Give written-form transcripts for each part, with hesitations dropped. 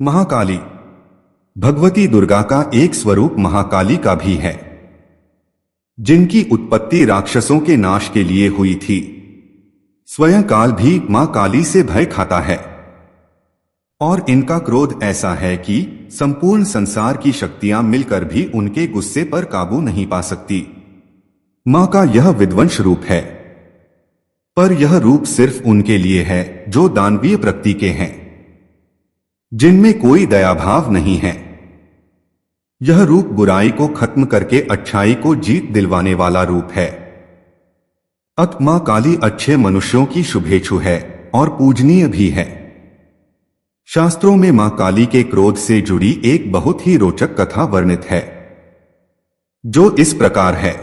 महाकाली भगवती दुर्गा का एक स्वरूप महाकाली का भी है, जिनकी उत्पत्ति राक्षसों के नाश के लिए हुई थी। स्वयं काल भी मां काली से भय खाता है और इनका क्रोध ऐसा है कि संपूर्ण संसार की शक्तियां मिलकर भी उनके गुस्से पर काबू नहीं पा सकती। मां का यह विध्वंस रूप है, पर यह रूप सिर्फ उनके लिए है जो दानवीय प्रकृति के हैं, जिनमें कोई दयाभाव नहीं है। यह रूप बुराई को खत्म करके अच्छाई को जीत दिलवाने वाला रूप है। अत मां काली अच्छे मनुष्यों की शुभेच्छु है और पूजनीय भी है। शास्त्रों में मां काली के क्रोध से जुड़ी एक बहुत ही रोचक कथा वर्णित है, जो इस प्रकार है।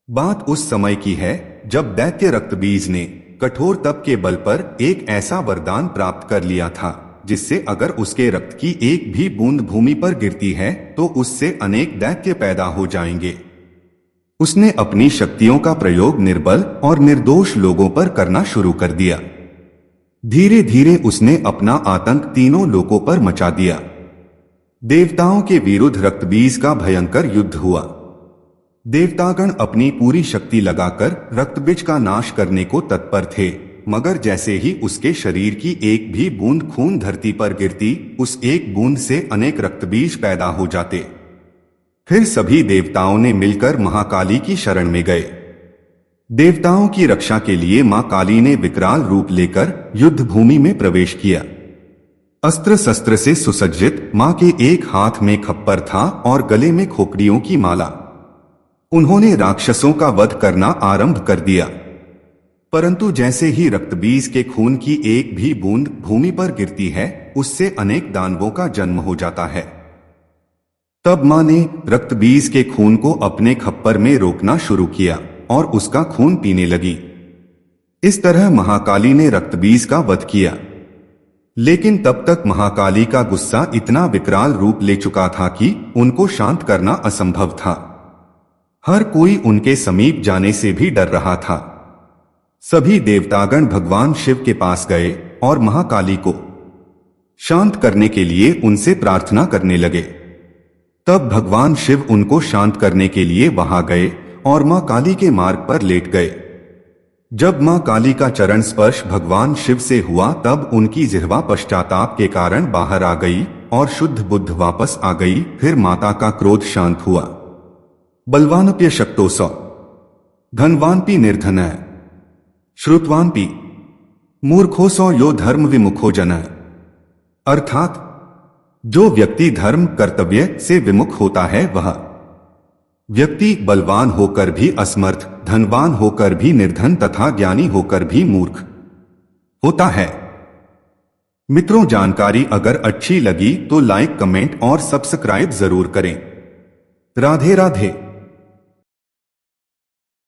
बात उस समय की है जब दैत्य रक्तबीज ने कठोर तप के बल पर एक ऐसा वरदान प्राप्त कर लिया था जिससे अगर उसके रक्त की एक भी बूंद भूमि पर गिरती है तो उससे अनेक दैत्य पैदा हो जाएंगे। उसने अपनी शक्तियों का प्रयोग निर्बल और निर्दोष लोगों पर करना शुरू कर दिया। धीरे धीरे उसने अपना आतंक तीनों लोकों पर मचा दिया। देवताओं के विरुद्ध रक्तबीज का भयंकर युद्ध हुआ। देवतागण अपनी पूरी शक्ति लगाकर रक्तबीज का नाश करने को तत्पर थे, मगर जैसे ही उसके शरीर की एक भी बूंद खून धरती पर गिरती, उस एक बूंद से अनेक रक्तबीज पैदा हो जाते। फिर सभी देवताओं ने मिलकर महाकाली की शरण में गए। देवताओं की रक्षा के लिए मां काली ने विकराल रूप लेकर युद्ध भूमि में प्रवेश किया। अस्त्र शस्त्र से सुसज्जित मां के एक हाथ में खप्पर था और गले में खोपड़ियों की माला। उन्होंने राक्षसों का वध करना आरंभ कर दिया, परंतु जैसे ही रक्तबीज के खून की एक भी बूंद भूमि पर गिरती है, उससे अनेक दानवों का जन्म हो जाता है। तब मां ने रक्तबीज के खून को अपने खप्पर में रोकना शुरू किया और उसका खून पीने लगी। इस तरह महाकाली ने रक्तबीज का वध किया। लेकिन तब तक महाकाली का गुस्सा इतना विकराल रूप ले चुका था कि उनको शांत करना असंभव था। हर कोई उनके समीप जाने से भी डर रहा था। सभी देवतागण भगवान शिव के पास गए और महाकाली को शांत करने के लिए उनसे प्रार्थना करने लगे। तब भगवान शिव उनको शांत करने के लिए वहां गए और मां काली के मार्ग पर लेट गए। जब मां काली का चरण स्पर्श भगवान शिव से हुआ, तब उनकी जिह्वा पश्चाताप के कारण बाहर आ गई और शुद्ध बुद्ध वापस आ गई। फिर माता का क्रोध शांत हुआ। बलवानप्य शक्तोसौ धनवानपि निर्धनः श्रुतवानपि मूर्खोसौ यो धर्म विमुखो जनः। अर्थात जो व्यक्ति धर्म कर्तव्य से विमुख होता है, वह व्यक्ति बलवान होकर भी असमर्थ, धनवान होकर भी निर्धन तथा ज्ञानी होकर भी मूर्ख होता है। मित्रों, जानकारी अगर अच्छी लगी तो लाइक, कमेंट और सब्सक्राइब जरूर करें। राधे राधे।